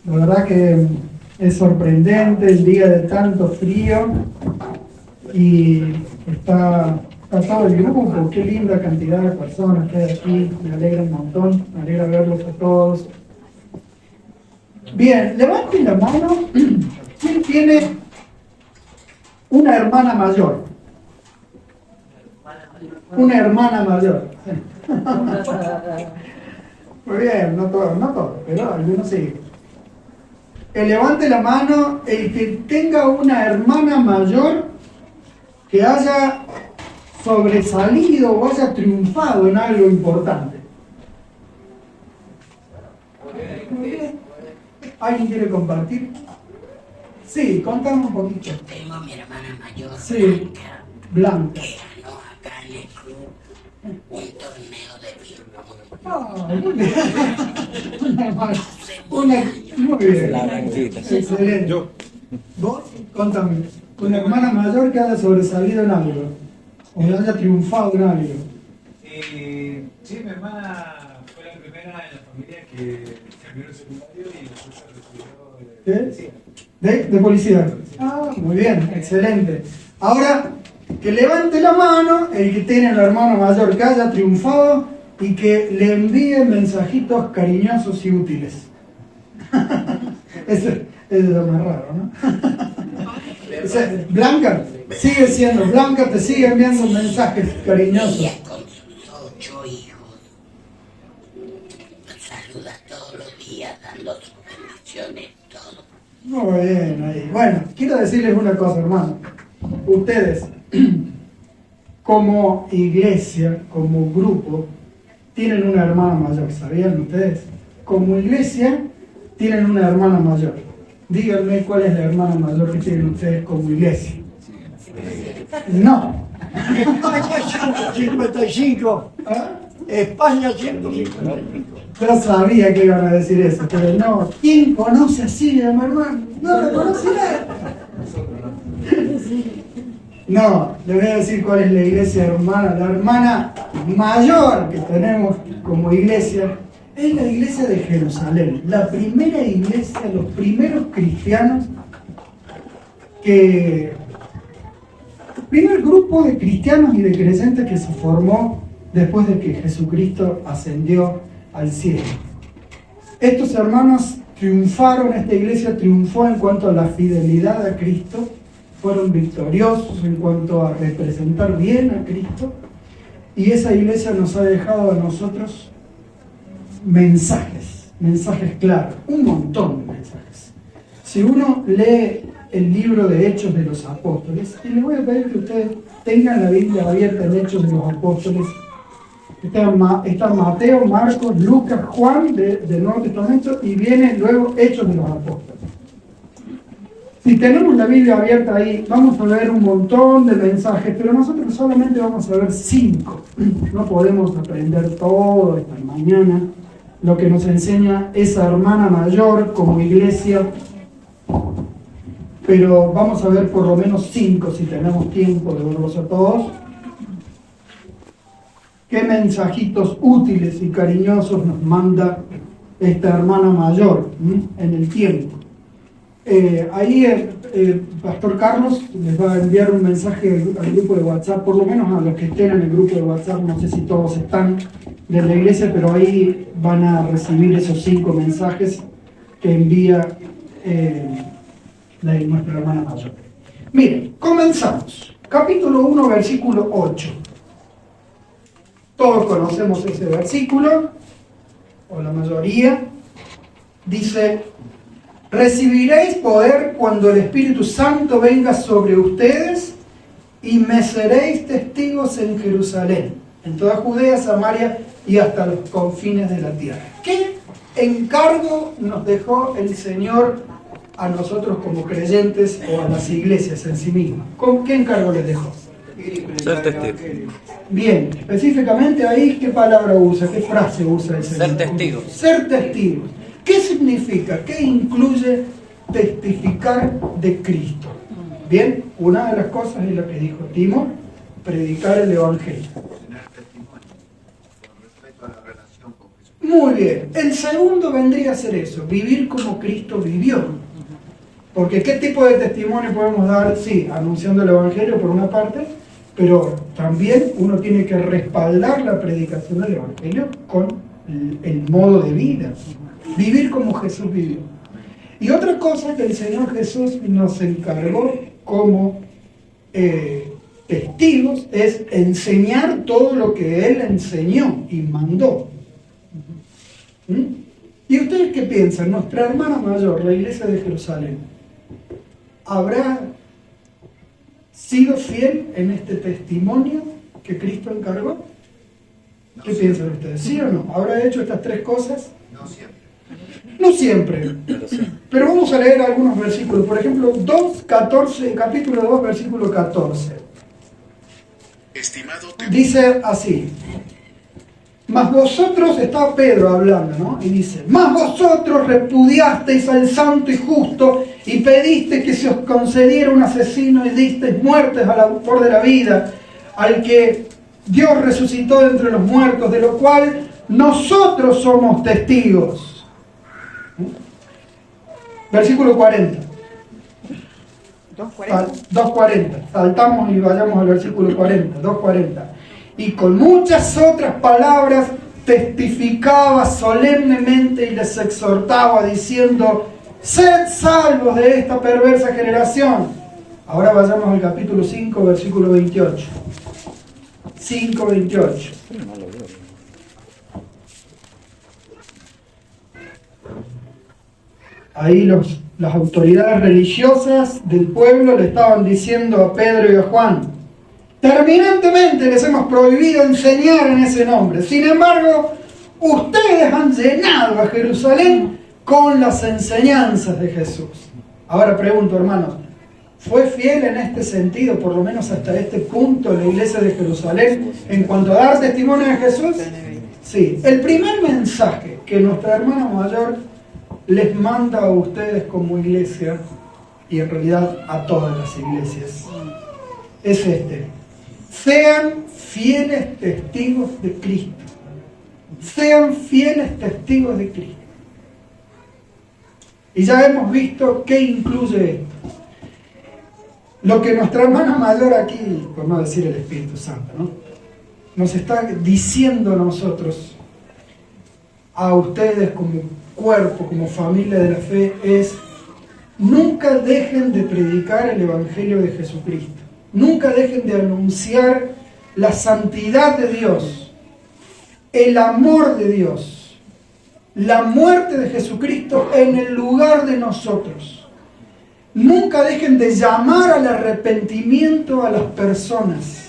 La verdad que es sorprendente el día de tanto frío y está todo el grupo, qué linda cantidad de personas que hay aquí, me alegra un montón, me alegra verlos a todos. Bien, levanten la mano, ¿quién tiene una hermana mayor? Una hermana mayor. Muy bien, no todo, pero algunos sí. Levante la mano el que tenga una hermana mayor que haya sobresalido o haya triunfado en algo importante. Muy bien. ¿Alguien quiere compartir? Sí, contame un poquito. Yo tengo a mi hermana mayor, Sí, Blanca. que ganó acá en el club un torneo de ping-pong. Ah, muy bien. Muy bien. La Blanquita. Excelente. Yo. ¿Vos? Contame. Una hermana mayor que haya sobresalido en algo. O que haya triunfado en algo. Sí, mi hermana fue la primera en la familia que terminó el secundario y después se recibió de policía. De policía. Ah, muy bien, excelente. Ahora, que levante la mano el que tiene el hermano mayor que haya triunfado y que le envíe mensajitos cariñosos y útiles. Eso es lo más raro, ¿no? Blanca, sigue siendo Blanca, te sigue enviando mensajes cariñosos. Ella con sus 8 hijos saluda todos los días dando sus bendiciones, todo. Muy bien, ahí. Bueno, quiero decirles una cosa, hermano. Ustedes, como iglesia, como grupo, tienen una hermana mayor, ¿sabían ustedes? Como iglesia, tienen una hermana mayor. Díganme cuál es la hermana mayor que tienen ustedes como iglesia. No. España 155. ¿Ah? España 155. Yo sabía que iban a decir eso, pero no. ¿Quién conoce así a mi hermano? No lo conoce nadie. No, le voy a decir cuál es la iglesia hermana. La hermana mayor que tenemos como iglesia es la iglesia de Jerusalén. La primera iglesia, los primeros cristianos el primer grupo de cristianos y de creyentes que se formó después de que Jesucristo ascendió al cielo. Estos hermanos triunfaron, esta iglesia triunfó en cuanto a la fidelidad a Cristo, fueron victoriosos en cuanto a representar bien a Cristo, y esa iglesia nos ha dejado a nosotros mensajes claros, un montón de mensajes. Si uno lee el libro de Hechos de los Apóstoles, y les voy a pedir que ustedes tengan la Biblia abierta en Hechos de los Apóstoles, está Mateo, Marcos, Lucas, Juan del Nuevo Testamento, y viene luego Hechos de los Apóstoles. Si tenemos la Biblia abierta ahí, vamos a ver un montón de mensajes, pero nosotros solamente vamos a ver 5. No podemos aprender todo esta mañana lo que nos enseña esa hermana mayor como iglesia, pero vamos a ver por lo menos 5 si tenemos tiempo de verlos a todos. ¿Qué mensajitos útiles y cariñosos nos manda esta hermana mayor en el tiempo? Ahí el Pastor Carlos les va a enviar un mensaje al grupo de WhatsApp, por lo menos a los que estén en el grupo de WhatsApp, no sé si todos están de la iglesia, pero ahí van a recibir esos 5 mensajes que envía nuestra hermana mayor. Miren, comenzamos. Capítulo 1, versículo 8. Todos conocemos ese versículo, o la mayoría. Dice: recibiréis poder cuando el Espíritu Santo venga sobre ustedes y me seréis testigos en Jerusalén, en toda Judea, Samaria y hasta los confines de la tierra. ¿Qué encargo nos dejó el Señor a nosotros como creyentes o a las iglesias en sí mismas? ¿Con qué encargo les dejó? Ser testigo. Bien, específicamente ahí, ¿qué palabra usa? ¿Qué frase usa el Señor? Ser testigo. Ser testigo. ¿Qué significa? ¿Qué incluye testificar de Cristo? Bien, una de las cosas es la que dijo Timo, predicar el Evangelio. Tener testimonio con respecto a la relación con Jesús. Muy bien. El segundo vendría a ser eso, vivir como Cristo vivió. Porque ¿qué tipo de testimonio podemos dar? Sí, anunciando el Evangelio por una parte, pero también uno tiene que respaldar la predicación del Evangelio con el modo de vida. Vivir como Jesús vivió. Y otra cosa que el Señor Jesús nos encargó como testigos es enseñar todo lo que Él enseñó y mandó. ¿Y ustedes qué piensan? Nuestra hermana mayor, la Iglesia de Jerusalén, ¿habrá sido fiel en este testimonio que Cristo encargó? ¿Qué piensan ustedes? ¿Sí o no? ¿Habrá hecho estas tres cosas? No siempre. No siempre. Pero vamos a leer algunos versículos. Por ejemplo, capítulo 2, versículo 14. Dice así. Mas vosotros, está Pedro hablando, ¿no? Y dice, mas vosotros repudiasteis al santo y justo y pediste que se os concediera un asesino y disteis muertes al autor de la vida, al que Dios resucitó de entre los muertos, de lo cual nosotros somos testigos. Versículo 40. 2.40. Saltamos y vayamos al versículo 40. 2.40. Y con muchas otras palabras testificaba solemnemente y les exhortaba diciendo, sed salvos de esta perversa generación. Ahora vayamos al capítulo 5, versículo 28. 5:28. Ahí las autoridades religiosas del pueblo le estaban diciendo a Pedro y a Juan, terminantemente les hemos prohibido enseñar en ese nombre. Sin embargo, ustedes han llenado a Jerusalén con las enseñanzas de Jesús. Ahora pregunto, hermanos, ¿fue fiel en este sentido, por lo menos hasta este punto, la iglesia de Jerusalén en cuanto a dar testimonio de Jesús? Sí. El primer mensaje que nuestra hermana mayor les manda a ustedes como iglesia, y en realidad a todas las iglesias, es este: sean fieles testigos de Cristo. Sean fieles testigos de Cristo. Y ya hemos visto qué incluye esto. Lo que nuestra hermana mayor aquí, por no decir el Espíritu Santo, ¿no?, nos está diciendo a nosotros, a ustedes como cuerpo, como familia de la fe, es: nunca dejen de predicar el Evangelio de Jesucristo. Nunca dejen de anunciar la santidad de Dios, el amor de Dios, la muerte de Jesucristo en el lugar de nosotros. Nunca dejen de llamar al arrepentimiento a las personas.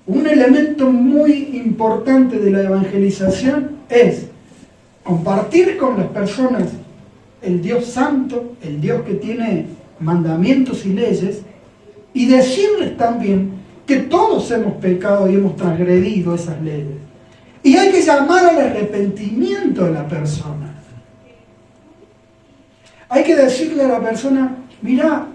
Un elemento muy importante de la evangelización es compartir con las personas el Dios santo, el Dios que tiene mandamientos y leyes, y decirles también que todos hemos pecado y hemos transgredido esas leyes. Y hay que llamar al arrepentimiento a la persona. Hay que decirle a la persona: mira,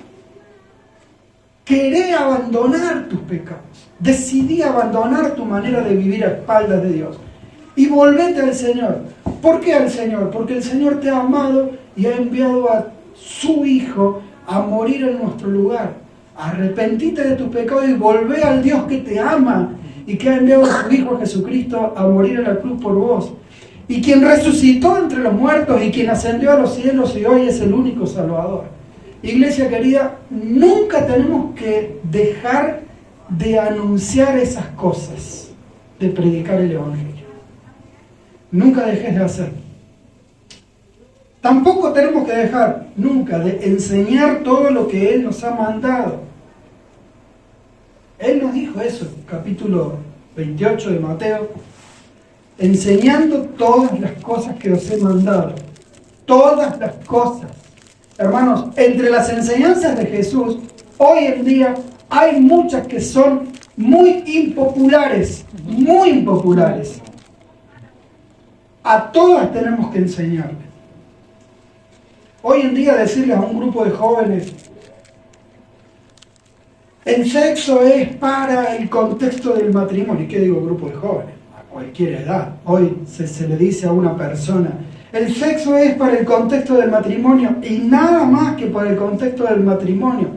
queré abandonar tus pecados, decidí abandonar tu manera de vivir a espaldas de Dios y volvete al Señor. ¿Por qué al Señor? Porque el Señor te ha amado y ha enviado a su Hijo a morir en nuestro lugar. Arrepentite de tus pecados y volvé al Dios que te ama y que ha enviado a su Hijo Jesucristo a morir en la cruz por vos, y quien resucitó entre los muertos y quien ascendió a los cielos y hoy es el único Salvador. Iglesia querida, nunca tenemos que dejar de anunciar esas cosas, de predicar el Evangelio. Nunca dejes de hacerlo. Tampoco tenemos que dejar nunca de enseñar todo lo que Él nos ha mandado. Él nos dijo eso, capítulo 28 de Mateo: enseñando todas las cosas que os he mandado. Todas las cosas. Hermanos, entre las enseñanzas de Jesús, hoy en día hay muchas que son muy impopulares, muy impopulares. A todas tenemos que enseñarles. Hoy en día decirles a un grupo de jóvenes: el sexo es para el contexto del matrimonio. ¿Y qué digo grupo de jóvenes? cualquier edad. Hoy se le dice a una persona, el sexo es para el contexto del matrimonio y nada más que para el contexto del matrimonio.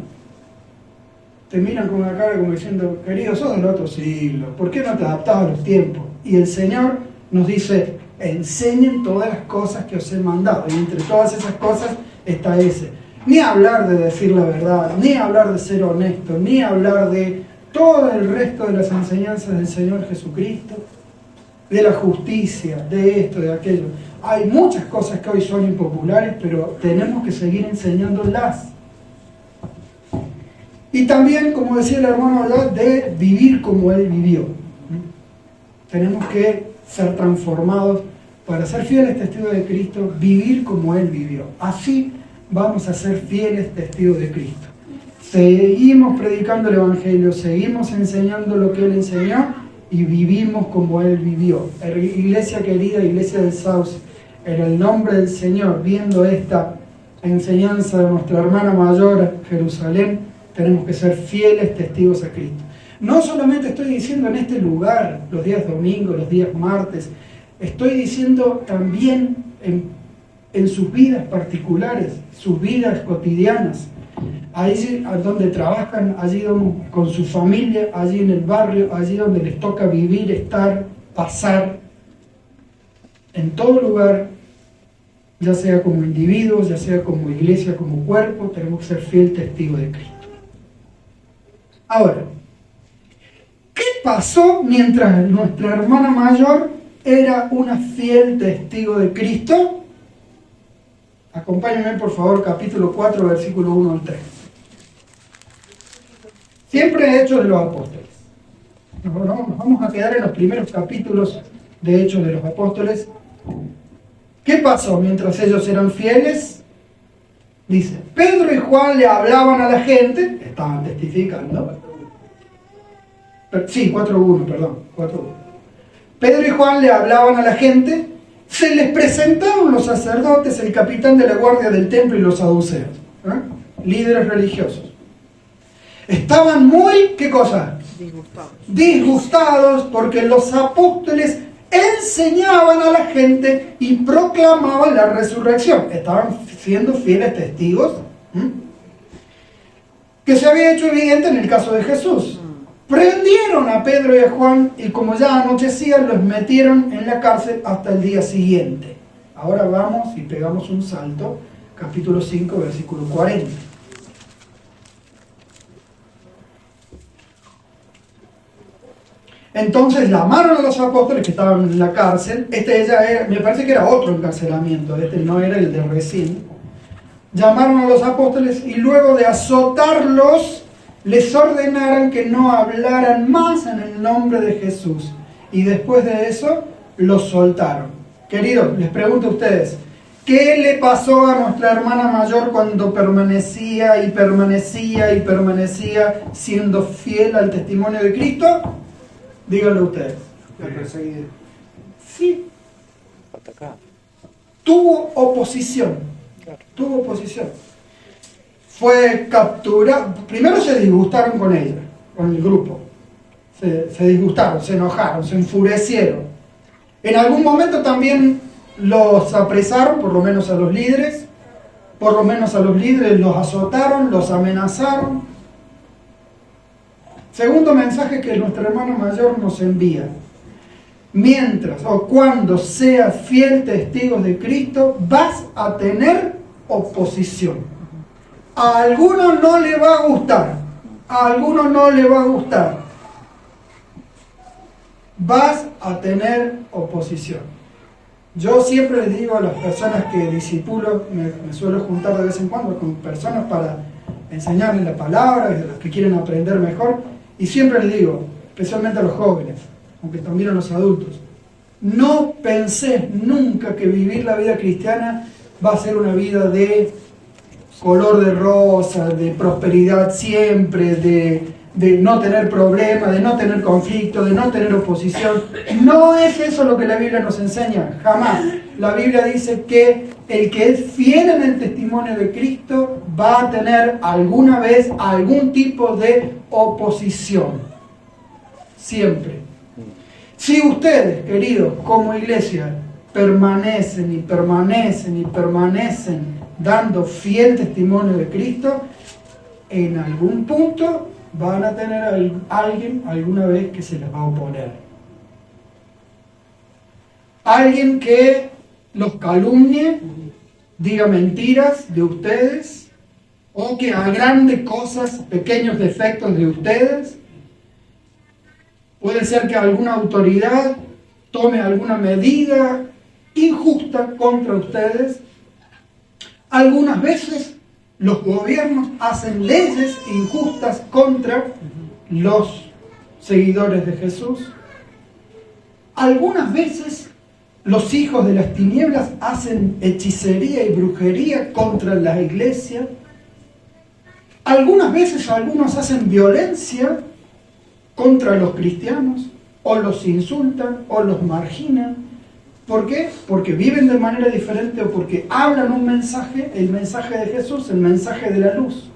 Te miran con una cara como diciendo, querido, sos del otro siglo, ¿por qué no te adaptás a los tiempos? Y el Señor nos dice, enseñen todas las cosas que os he mandado, y entre todas esas cosas está ese. Ni hablar de decir la verdad, ni hablar de ser honesto, ni hablar de todo el resto de las enseñanzas del Señor Jesucristo, de la justicia, de esto, de aquello. Hay muchas cosas que hoy son impopulares, pero tenemos que seguir enseñándolas. Y también, como decía el hermano allá, de vivir como Él vivió. Tenemos que ser transformados para ser fieles testigos de Cristo, vivir como Él vivió. Así vamos a ser fieles testigos de Cristo. Seguimos predicando el Evangelio, seguimos enseñando lo que Él enseñó y vivimos como Él vivió. Iglesia querida, Iglesia del Sauce, en el nombre del Señor, viendo esta enseñanza de nuestra hermana mayor, Jerusalén, tenemos que ser fieles testigos a Cristo. No solamente estoy diciendo en este lugar, los días domingos, los días martes, estoy diciendo también en sus vidas particulares, sus vidas cotidianas, allí donde trabajan, allí con su familia, allí en el barrio, allí donde les toca vivir, estar, pasar, en todo lugar, ya sea como individuos, ya sea como iglesia, como cuerpo, tenemos que ser fiel testigo de Cristo. Ahora, ¿qué pasó mientras nuestra hermana mayor era una fiel testigo de Cristo? Acompáñenme por favor, capítulo 4, versículo 1 al 3. Siempre Hechos de los Apóstoles. Nos vamos a quedar en los primeros capítulos de Hechos de los Apóstoles. ¿Qué pasó mientras ellos eran fieles? Dice, Pedro y Juan le hablaban a la gente, estaban testificando. Sí, 4.1, perdón, 4.1. Pedro y Juan le hablaban a la gente, se les presentaron los sacerdotes, el capitán de la guardia del templo y los saduceos, líderes religiosos. Estaban muy, ¿qué cosa? Disgustados porque los apóstoles enseñaban a la gente y proclamaban la resurrección. Estaban siendo fieles testigos que se había hecho evidente en el caso de Jesús. Prendieron a Pedro y a Juan y como ya anochecía los metieron en la cárcel hasta el día siguiente. Ahora vamos y pegamos un salto, capítulo 5, versículo 40. Entonces llamaron a los apóstoles que estaban en la cárcel. Me parece que era otro encarcelamiento, este no era el de recién. Llamaron a los apóstoles y luego de azotarlos, les ordenaron que no hablaran más en el nombre de Jesús. Y después de eso, los soltaron. Queridos, les pregunto a ustedes, ¿qué le pasó a nuestra hermana mayor cuando permanecía siendo fiel al testimonio de Cristo? Díganlo ustedes. Sí. Tuvo oposición. Fue capturada. Primero se disgustaron con ella, con el grupo. Se disgustaron, se enojaron, se enfurecieron. En algún momento también los apresaron, por lo menos a los líderes. Los azotaron, los amenazaron. Segundo mensaje que nuestra hermana mayor nos envía. Mientras o cuando seas fiel testigo de Cristo, vas a tener oposición. A alguno no le va a gustar. Vas a tener oposición. Yo siempre les digo a las personas que discipulo, me suelo juntar de vez en cuando con personas para enseñarles la palabra, a los que quieren aprender mejor, y siempre les digo, especialmente a los jóvenes, aunque también a los adultos, no pensé nunca que vivir la vida cristiana va a ser una vida de color de rosa, de prosperidad siempre, de no tener problemas, de no tener conflicto, de no tener oposición. No es eso lo que la Biblia nos enseña, jamás. La Biblia dice que el que es fiel en el testimonio de Cristo va a tener alguna vez algún tipo de oposición. Siempre. Si ustedes, queridos, como iglesia, permanecen y permanecen y permanecen dando fiel testimonio de Cristo, en algún punto van a tener alguien alguna vez que se les va a oponer. Alguien que los calumnie, diga mentiras de ustedes, o que agrande cosas, pequeños defectos de ustedes. Puede ser que alguna autoridad tome alguna medida injusta contra ustedes. Algunas veces los gobiernos hacen leyes injustas contra los seguidores de Jesús. Algunas veces los hijos de las tinieblas hacen hechicería y brujería contra la iglesia. Algunas veces algunos hacen violencia contra los cristianos, o los insultan, o los marginan. ¿Por qué? Porque viven de manera diferente o porque hablan un mensaje, el mensaje de Jesús, el mensaje de la luz.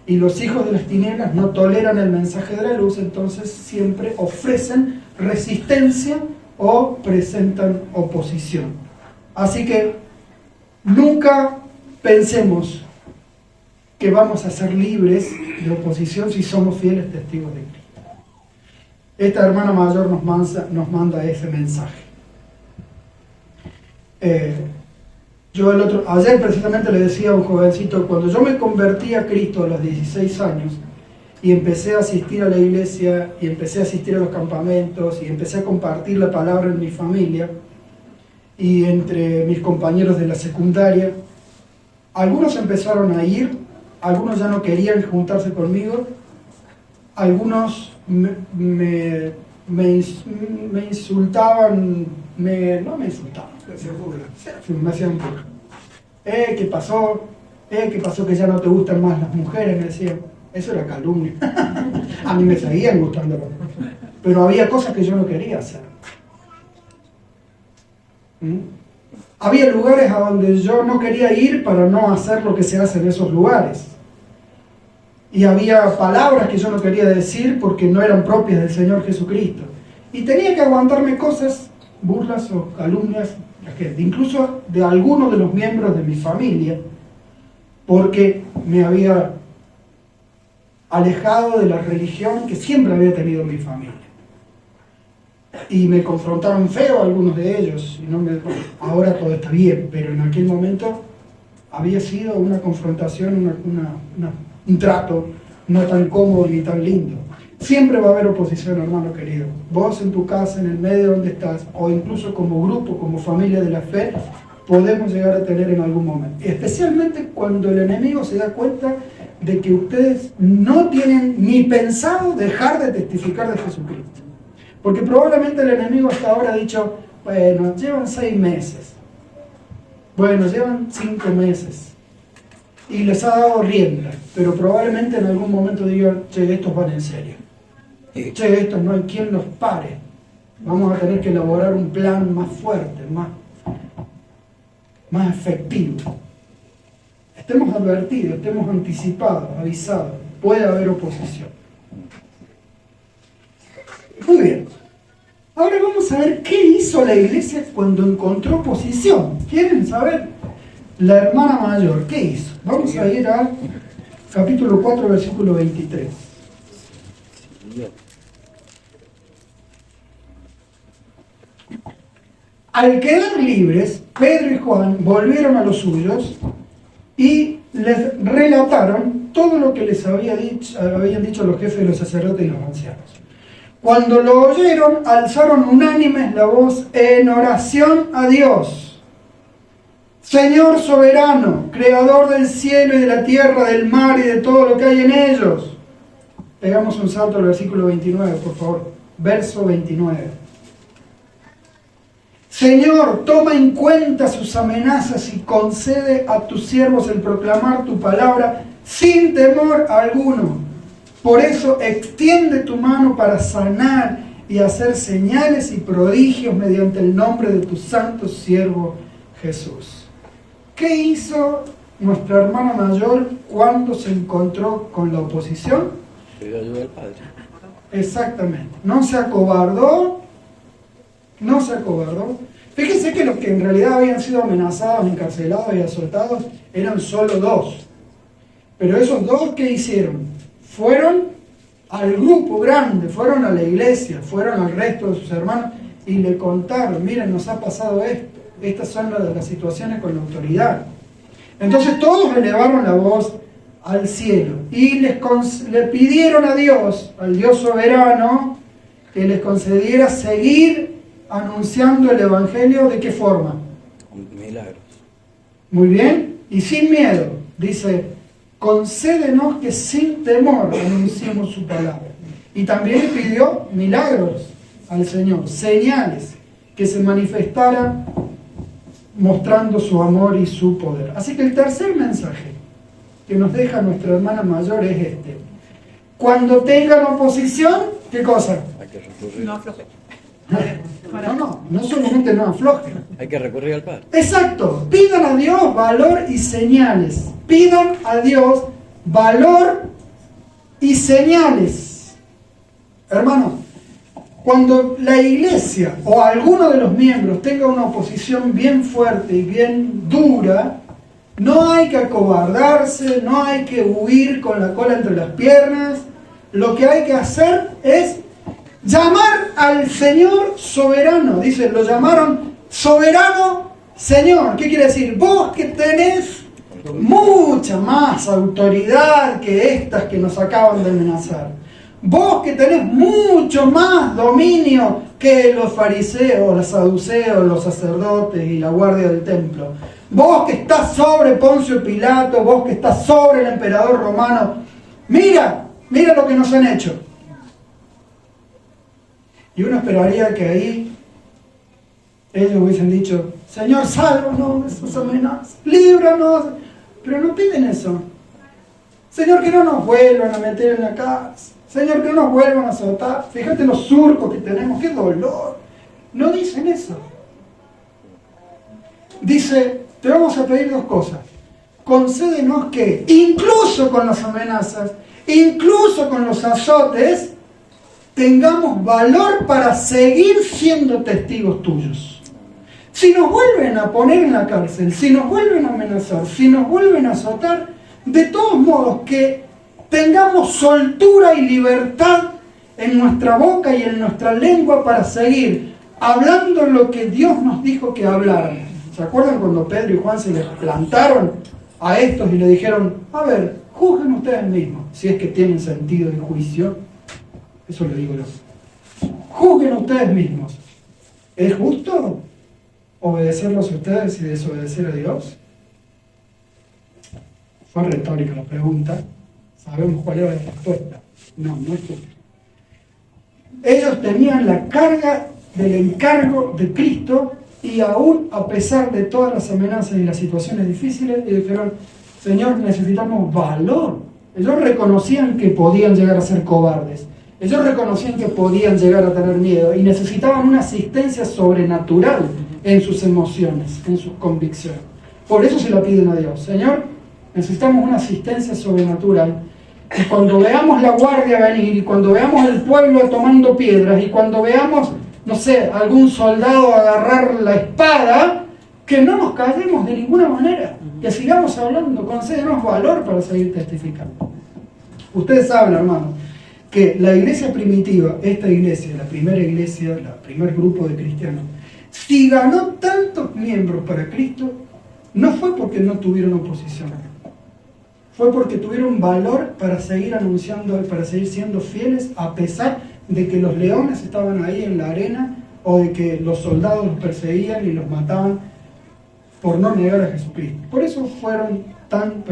Y los hijos de las tinieblas no toleran el mensaje de la luz, entonces siempre ofrecen resistencia o presentan oposición. Así que nunca pensemos que vamos a ser libres de oposición si somos fieles testigos de Cristo. Esta hermana mayor nos manda ese mensaje. Ayer precisamente le decía a un jovencito, cuando yo me convertí a Cristo a los 16 años y empecé a asistir a la iglesia y empecé a asistir a los campamentos y empecé a compartir la palabra en mi familia y entre mis compañeros de la secundaria, algunos empezaron a ir, algunos ya no querían juntarse conmigo, algunos me insultaban, no me insultaban, me hacían burla. ¿Qué pasó? ¿Qué pasó que ya no te gustan más las mujeres? Me decían. Eso era calumnia. A mí me seguían gustando las mujeres, pero había cosas que yo no quería hacer. Había lugares a donde yo no quería ir para no hacer lo que se hace en esos lugares. Y había palabras que yo no quería decir porque no eran propias del Señor Jesucristo. Y tenía que aguantarme cosas, burlas o calumnias, incluso de algunos de los miembros de mi familia, porque me había alejado de la religión que siempre había tenido mi familia. Y me confrontaron feo algunos de ellos. Ahora todo está bien, pero en aquel momento había sido una confrontación, un trato no tan cómodo ni tan lindo. Siempre va a haber oposición, hermano querido. Vos en tu casa, en el medio donde estás, o incluso como grupo, como familia de la fe, podemos llegar a tener en algún momento. Especialmente cuando el enemigo se da cuenta de que ustedes no tienen ni pensado dejar de testificar de Jesucristo. Porque probablemente el enemigo hasta ahora ha dicho, bueno, llevan 6 meses. Bueno, llevan 5 meses. Y les ha dado rienda, pero probablemente en algún momento digan, che, estos van en serio. Che, estos no hay quien los pare. Vamos a tener que elaborar un plan más fuerte, más efectivo. Estemos advertidos, estemos anticipados, avisados. Puede haber oposición. Muy bien. Ahora vamos a ver qué hizo la iglesia cuando encontró oposición. ¿Quieren saber? La hermana mayor, ¿qué hizo? Vamos a ir al capítulo 4, versículo 23. Al quedar libres, Pedro y Juan volvieron a los suyos y les relataron todo lo que les habían dicho los jefes de los sacerdotes y los ancianos. Cuando lo oyeron, alzaron unánimes la voz en oración a Dios. Señor soberano, creador del cielo y de la tierra, del mar y de todo lo que hay en ellos. Pegamos un salto al versículo 29, por favor. Verso 29. Señor, toma en cuenta sus amenazas y concede a tus siervos el proclamar tu palabra sin temor alguno. Por eso extiende tu mano para sanar y hacer señales y prodigios mediante el nombre de tu santo siervo Jesús. ¿Qué hizo nuestra hermana mayor cuando se encontró con la oposición? Pidió ayuda al Padre. Exactamente. No se acobardó, no se acobardó. Fíjense que los que en realidad habían sido amenazados, encarcelados y azotados eran solo 2. Pero esos 2, ¿qué hicieron? Fueron al grupo grande, fueron a la iglesia, fueron al resto de sus hermanos y le contaron, miren, nos ha pasado esto, estas son las situaciones con la autoridad. Entonces todos elevaron la voz al cielo y le pidieron a Dios, al Dios soberano, que les concediera seguir anunciando el evangelio. ¿De qué forma? Milagros. Muy bien, y sin miedo, dice, concédenos que sin temor anunciemos su palabra. Y también le pidió milagros al Señor, señales que se manifestaran mostrando su amor y su poder. Así que el tercer mensaje que nos deja nuestra hermana mayor es este: cuando tengan oposición, ¿qué cosa? Hay que recurrir. No afloje. No solamente no aflojen. Hay que recurrir al Padre. Exacto, pidan a Dios valor y señales. Pidan a Dios valor y señales. Hermanos, cuando la iglesia o alguno de los miembros tenga una oposición bien fuerte y bien dura, no hay que acobardarse, no hay que huir con la cola entre las piernas. Lo que hay que hacer es llamar al Señor soberano. Dice, lo llamaron soberano Señor. ¿Qué quiere decir? Vos que tenés mucha más autoridad que estas que nos acaban de amenazar. Vos que tenés mucho más dominio que los fariseos, los saduceos, los sacerdotes y la guardia del templo. Vos que estás sobre Poncio Pilato, vos que estás sobre el emperador romano. Mira lo que nos han hecho. Y uno esperaría que ahí ellos hubiesen dicho, Señor, sálvanos de esas amenazas, líbranos. Pero no piden eso. Señor, que no nos vuelvan a meter en la cárcel. Señor, que no nos vuelvan a azotar. Fíjate los surcos que tenemos, qué dolor. No dicen eso. Dice, te vamos a pedir 2 cosas. Concédenos que, incluso con las amenazas, incluso con los azotes, tengamos valor para seguir siendo testigos tuyos. Si nos vuelven a poner en la cárcel, si nos vuelven a amenazar, si nos vuelven a azotar, de todos modos que tengamos soltura y libertad en nuestra boca y en nuestra lengua para seguir hablando lo que Dios nos dijo que hablaran. ¿Se acuerdan cuando Pedro y Juan se les plantaron a estos y le dijeron, a ver, juzguen ustedes mismos, si es que tienen sentido de juicio? Eso lo digo yo. Juzguen ustedes mismos. ¿Es justo obedecerlos a ustedes y desobedecer a Dios? Fue retórica la pregunta. Sabemos cuál era la respuesta. No es justo. Ellos tenían la carga del encargo de Cristo y aún a pesar de todas las amenazas y las situaciones difíciles, ellos dijeron, Señor, necesitamos valor. Ellos reconocían que podían llegar a ser cobardes. Ellos reconocían que podían llegar a tener miedo y necesitaban una asistencia sobrenatural en sus emociones, en sus convicciones. Por eso se la piden a Dios. Señor, necesitamos una asistencia sobrenatural. Y cuando veamos la guardia venir, y cuando veamos el pueblo tomando piedras, y cuando veamos, no sé, algún soldado agarrar la espada, que no nos callemos de ninguna manera, que sigamos hablando, concédenos valor para seguir testificando. Ustedes saben, hermanos, que la iglesia primitiva, esta iglesia, la primer grupo de cristianos, si ganó tantos miembros para Cristo, no fue porque no tuvieron oposición. Fue porque tuvieron valor para seguir anunciando, para seguir siendo fieles, a pesar de que los leones estaban ahí en la arena, o de que los soldados los perseguían y los mataban por no negar a Jesucristo. Por eso fueron tan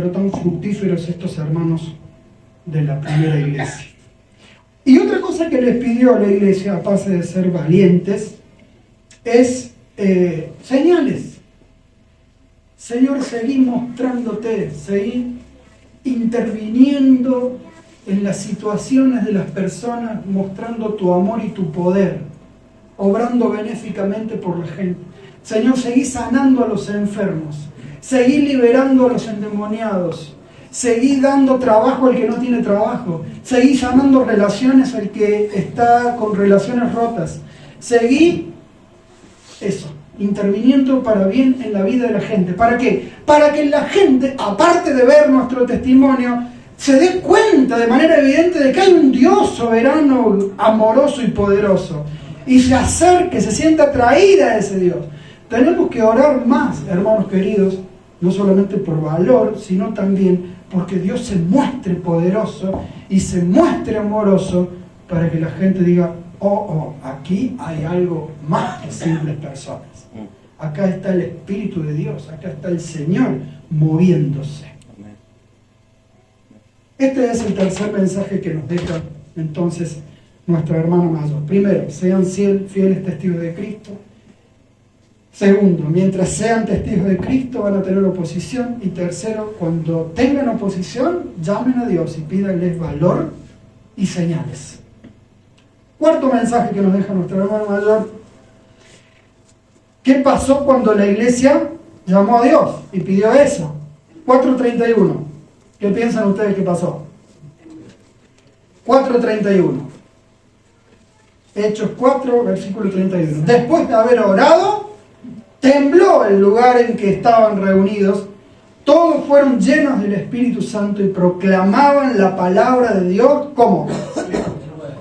fructíferos estos hermanos de la primera iglesia. Y otra cosa que les pidió a la iglesia, aparte de ser valientes, es señales. Señor, seguí mostrándote, seguí interviniendo en las situaciones de las personas, mostrando tu amor y tu poder, obrando benéficamente por la gente. Señor, seguí sanando a los enfermos, seguí liberando a los endemoniados, seguí dando trabajo al que no tiene trabajo, seguí sanando relaciones al que está con relaciones rotas, seguí interviniendo para bien en la vida de la gente. ¿Para qué? Para que la gente, aparte de ver nuestro testimonio, se dé cuenta de manera evidente de que hay un Dios soberano, amoroso y poderoso, y se acerque, se sienta atraída a ese Dios. Tenemos que orar más, hermanos queridos, no solamente por valor, sino también porque Dios se muestre poderoso y se muestre amoroso, para que la gente diga: aquí hay algo más que simples personas. Acá está el Espíritu de Dios, acá está el Señor moviéndose. Este es el tercer mensaje que nos deja entonces nuestra hermana mayor. Primero, sean fieles testigos de Cristo. Segundo, mientras sean testigos de Cristo van a tener oposición. Y tercero, cuando tengan oposición, llamen a Dios y pídanles valor y señales. Cuarto mensaje que nos deja nuestra hermana mayor: ¿qué pasó cuando la iglesia llamó a Dios y pidió eso? 4:31. ¿Qué piensan ustedes que pasó? 4:31. Hechos 4, versículo 31. Después de haber orado, tembló el lugar en que estaban reunidos. Todos fueron llenos del Espíritu Santo y proclamaban la palabra de Dios. ¿Cómo?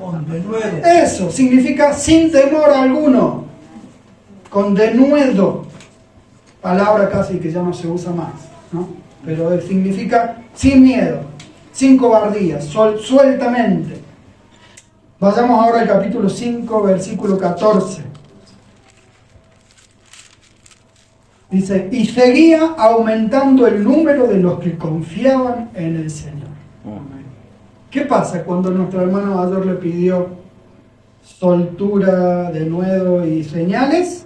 Con denuedo. Eso significa sin temor alguno, con denuedo, palabra casi que ya no se usa más, ¿no? Pero significa sin miedo, sin cobardía, sueltamente. Vayamos ahora al capítulo 5, versículo 14. Dice: y seguía aumentando el número de los que confiaban en el Señor. ¿Qué pasa cuando nuestra hermana mayor le pidió soltura, denuedo y señales?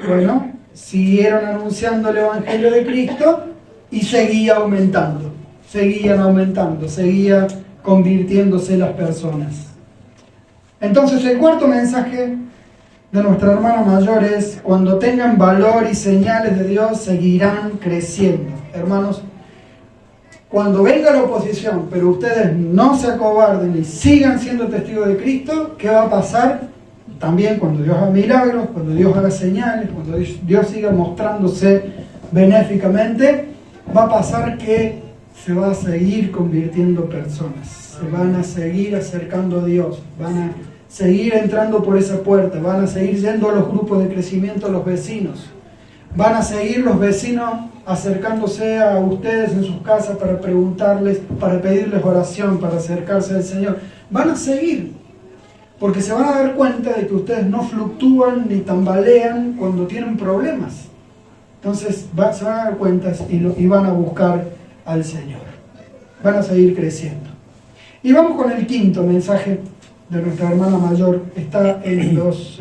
Bueno, siguieron anunciando el Evangelio de Cristo y seguía aumentando, seguía convirtiéndose las personas. Entonces el cuarto mensaje de nuestra hermana mayor es: cuando tengan valor y señales de Dios, seguirán creciendo. Hermanos, cuando venga la oposición, pero ustedes no se acobarden y sigan siendo testigos de Cristo, ¿qué va a pasar? También cuando Dios haga milagros, cuando Dios haga señales, cuando Dios siga mostrándose benéficamente, va a pasar que se va a seguir convirtiendo personas, se van a seguir acercando a Dios, van a seguir entrando por esa puerta, van a seguir yendo a los grupos de crecimiento, a los vecinos, van a seguir los vecinos acercándose a ustedes en sus casas para preguntarles, para pedirles oración, para acercarse al Señor. Van a seguir, porque se van a dar cuenta de que ustedes no fluctúan ni tambalean cuando tienen problemas. Entonces se van a dar cuenta y van a buscar al Señor. Van a seguir creciendo. Y vamos con el quinto mensaje de nuestra hermana mayor. Está en los...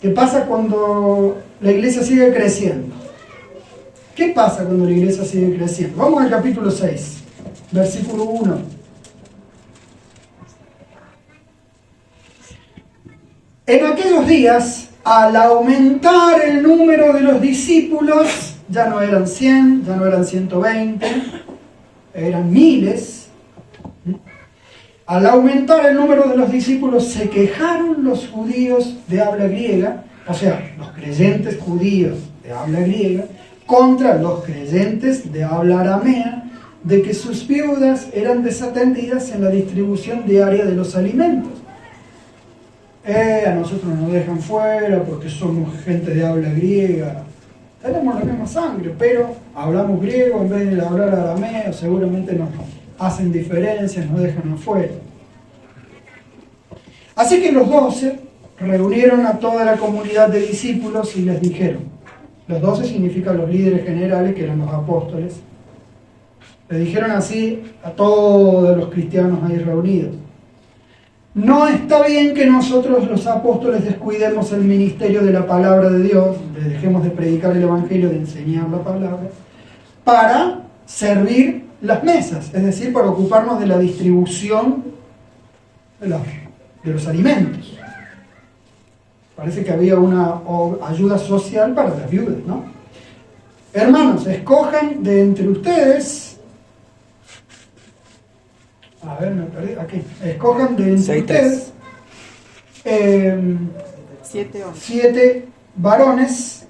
¿qué pasa cuando la iglesia sigue creciendo? ¿Qué pasa cuando la iglesia sigue creciendo? Vamos al capítulo 6, versículo 1. En aquellos días, al aumentar el número de los discípulos, ya no eran 100, ya no eran 120, eran miles. Al aumentar el número de los discípulos, se quejaron los judíos de habla griega, o sea, los creyentes judíos de habla griega, contra los creyentes de habla aramea, de que sus viudas eran desatendidas en la distribución diaria de los alimentos. A nosotros nos dejan fuera porque somos gente de habla griega. Tenemos la misma sangre, pero hablamos griego en vez de hablar arameo, seguramente nos hacen diferencias, nos dejan afuera. Así que los 12 reunieron a toda la comunidad de discípulos y les dijeron, los 12 significan los líderes generales, que eran los apóstoles, le dijeron así a todos los cristianos ahí reunidos: no está bien que nosotros los apóstoles descuidemos el ministerio de la palabra de Dios, le dejemos de predicar el evangelio, de enseñar la palabra, para servir las mesas, es decir, para ocuparnos de la distribución de los alimentos. Parece que había una ayuda social para las viudas, ¿no? Hermanos, escojan de entre ustedes. A ver, me perdí. Aquí. Escojan de entre ustedes 7 varones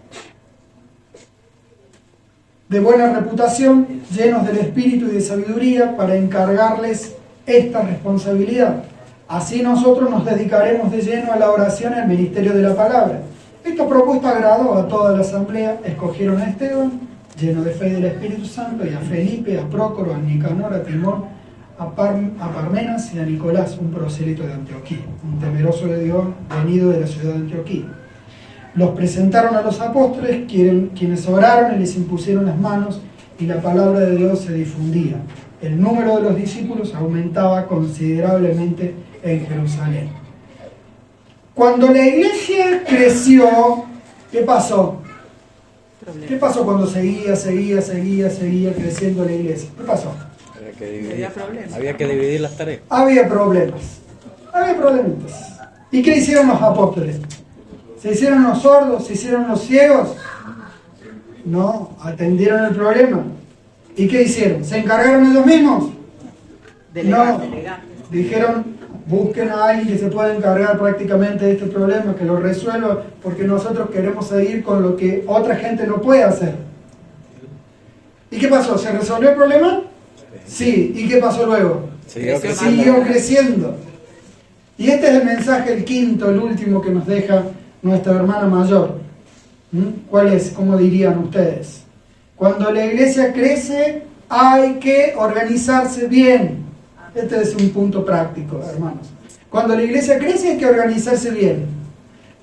de buena reputación, llenos del espíritu y de sabiduría, para encargarles esta responsabilidad. Así nosotros nos dedicaremos de lleno a la oración y al ministerio de la palabra. Esta propuesta agradó a toda la asamblea. Escogieron a Esteban, lleno de fe y del Espíritu Santo, y a Felipe, a Prócoro, a Nicanor, a Timón, a Parmenas y a Nicolás, un prosélito de Antioquía, un temeroso de Dios venido de la ciudad de Antioquía. Los presentaron a los apóstoles, quienes oraron y les impusieron las manos, y la palabra de Dios se difundía. El número de los discípulos aumentaba considerablemente en Jerusalén. Cuando la iglesia creció, ¿qué pasó? ¿Qué pasó cuando seguía creciendo la iglesia? ¿Qué pasó? Había que dividir las tareas. Había problemas. ¿Y qué hicieron los apóstoles? ¿Se hicieron los sordos? ¿Se hicieron los ciegos? No, atendieron el problema. ¿Y qué hicieron? ¿Se encargaron ellos mismos? No, dijeron, busquen a alguien que se pueda encargar prácticamente de este problema, que lo resuelva, porque nosotros queremos seguir con lo que otra gente no puede hacer. ¿Y qué pasó? ¿Se resolvió el problema? Sí. ¿Y qué pasó luego? Siguió creciendo. Y este es el mensaje, el quinto, el último que nos deja nuestra hermana mayor. ¿Cuál es? ¿Cómo dirían ustedes? Cuando la iglesia crece, hay que organizarse bien. Este es un punto práctico, hermanos. Cuando la iglesia crece, hay que organizarse bien.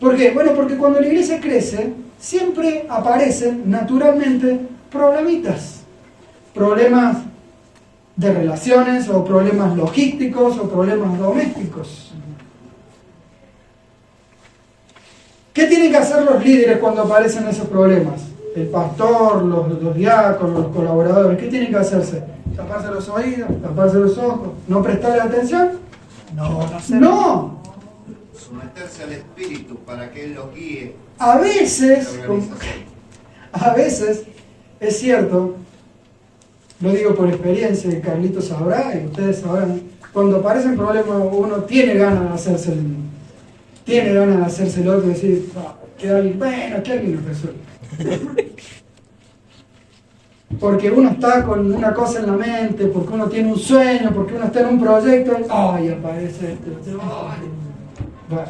¿Por qué? Bueno, porque cuando la iglesia crece, siempre aparecen naturalmente problemitas. Problemas de relaciones, o problemas logísticos, o problemas domésticos. ¿Qué tienen que hacer los líderes cuando aparecen esos problemas? El pastor, los diáconos, los colaboradores, ¿qué tienen que hacerse? ¿Taparse los oídos? ¿Taparse los ojos? ¿No prestarle atención? No. Someterse al Espíritu para que Él los guíe. A veces es cierto, lo digo por experiencia, y Carlitos sabrá, y ustedes sabrán, cuando aparecen problemas uno tiene ganas de hacerse el otro y decir, que alguien lo resuelva. Porque uno está con una cosa en la mente, porque uno tiene un sueño, porque uno está en un proyecto, ¡ay, aparece esto! Bueno,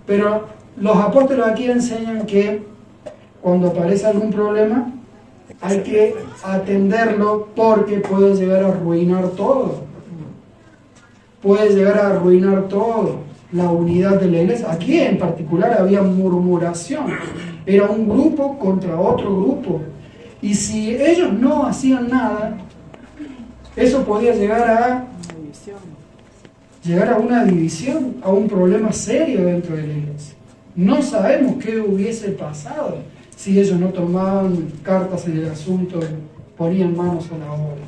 pero los apóstoles aquí enseñan que cuando aparece algún problema hay que atenderlo, porque puede llegar a arruinar todo. Puede llegar a arruinar todo, la unidad de la iglesia. Aquí en particular había murmuración. Era un grupo contra otro grupo. Y si ellos no hacían nada, eso podía llegar a una división, a un problema serio dentro de la iglesia. No sabemos qué hubiese pasado si ellos no tomaban cartas en el asunto, ponían manos a la obra.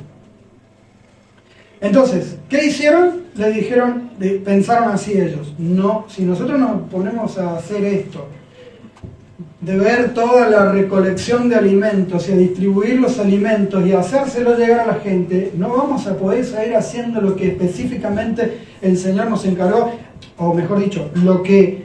Entonces, ¿qué hicieron? Le dijeron, pensaron así ellos: no, si nosotros nos ponemos a hacer esto, de ver toda la recolección de alimentos y a distribuir los alimentos y a hacérselo llegar a la gente, no vamos a poder seguir haciendo lo que específicamente el Señor nos encargó, o mejor dicho, lo que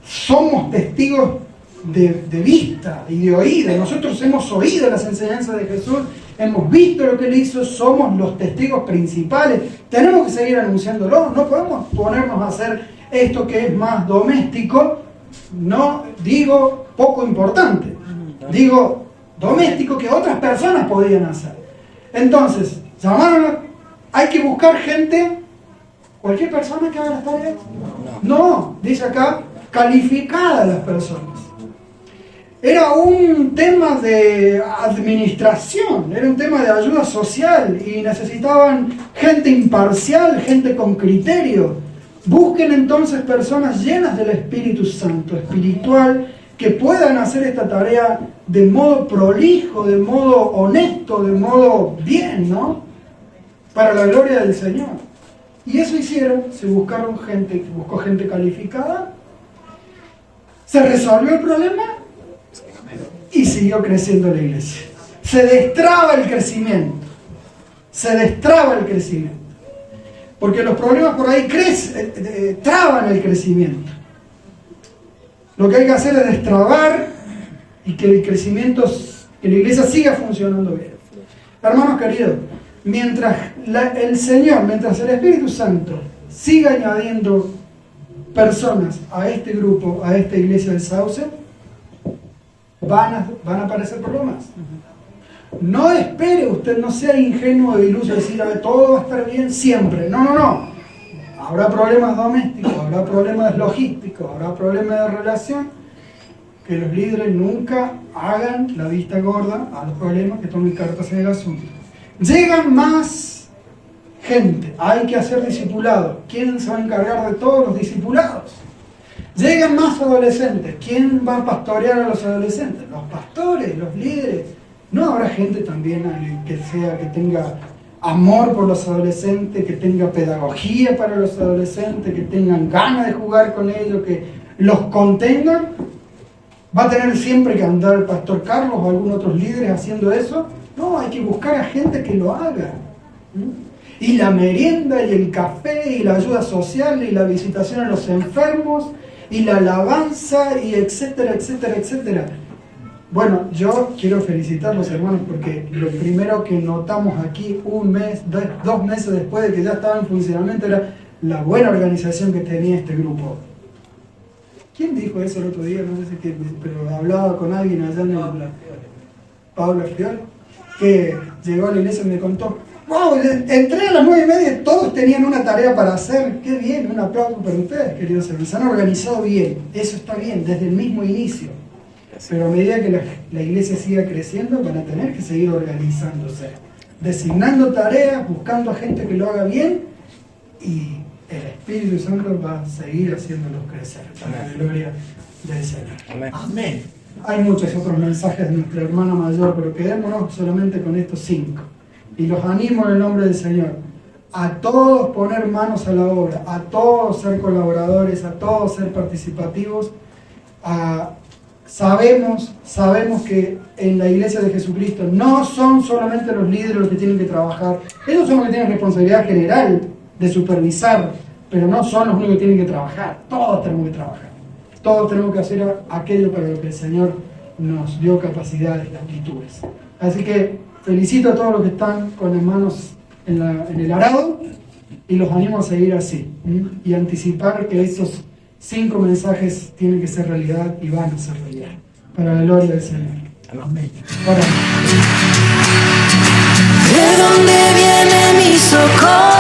somos testigos de vista y de oído. Nosotros hemos oído las enseñanzas de Jesús, hemos visto lo que Él hizo, somos los testigos principales, tenemos que seguir anunciándolo, no podemos ponernos a hacer esto que es más doméstico, no digo poco importante, digo doméstico, que otras personas podrían hacer. Entonces, hay que buscar gente, cualquier persona que haga las tareas. No, dice acá, calificadas las personas. Era un tema de administración, era un tema de ayuda social, y necesitaban gente imparcial, gente con criterio. Busquen entonces personas llenas del Espíritu Santo, espiritual, que puedan hacer esta tarea de modo prolijo, de modo honesto, de modo bien, ¿no? Para la gloria del Señor. Y eso hicieron, se buscó gente calificada, se resolvió el problema y siguió creciendo la iglesia. Se destraba el crecimiento. Porque los problemas por ahí traban el crecimiento. Lo que hay que hacer es destrabar y que el crecimiento, que la iglesia siga funcionando bien. Hermanos queridos, mientras el Señor, mientras el Espíritu Santo siga añadiendo personas a este grupo, a esta iglesia del Sauce, van a aparecer problemas. No espere, usted no sea ingenuo e iluso de decir, a ver, todo va a estar bien siempre. No. Habrá problemas domésticos, habrá problemas logísticos, habrá problemas de relación. Que los líderes nunca hagan la vista gorda a los problemas, que tomen cartas en el asunto. Llegan más gente, hay que hacer discipulados. ¿Quién se va a encargar de todos los discipulados? Llegan más adolescentes. ¿Quién va a pastorear a los adolescentes? Los pastores, los líderes. ¿No habrá gente también que tenga amor por los adolescentes, que tenga pedagogía para los adolescentes, que tengan ganas de jugar con ellos, que los contengan? ¿Va a tener siempre que andar el pastor Carlos o algún otro líder haciendo eso? No, hay que buscar a gente que lo haga. Y la merienda, y el café, y la ayuda social, y la visitación a los enfermos, y la alabanza, y etcétera, etcétera, etcétera. Bueno, yo quiero felicitarlos, hermanos, porque lo primero que notamos aquí, un mes, 2 meses después de que ya estaba en funcionamiento, era la buena organización que tenía este grupo. ¿Quién dijo eso el otro día? No sé si que, pero hablaba con alguien allá en el... Paula Fiol, que llegó a la iglesia y me contó, wow, entré a las 9:30 y todos tenían una tarea para hacer. Qué bien, un aplauso para ustedes, queridos hermanos. Se han organizado bien, eso está bien, desde el mismo inicio. Pero a medida que la iglesia siga creciendo, van a tener que seguir organizándose, designando tareas, buscando a gente que lo haga bien, y el Espíritu Santo va a seguir haciéndolos crecer para la gloria del Señor. Amén. Hay muchos otros mensajes de nuestra hermana mayor, pero quedémonos solamente con estos 5. Y los animo en el nombre del Señor a todos poner manos a la obra, a todos ser colaboradores, a todos ser participativos. Sabemos que en la iglesia de Jesucristo no son solamente los líderes los que tienen que trabajar. Ellos son los que tienen responsabilidad general de supervisar, pero no son los únicos que tienen que trabajar. Todos tenemos que trabajar. Todos tenemos que hacer aquello para lo que el Señor nos dio capacidades y aptitudes. Así que felicito a todos los que están con las manos en el arado y los animo a seguir así. Y anticipar que estos 5 mensajes tienen que ser realidad y van a ser realidad. Para la gloria del Señor. Amén. ¿De dónde viene mi socorro?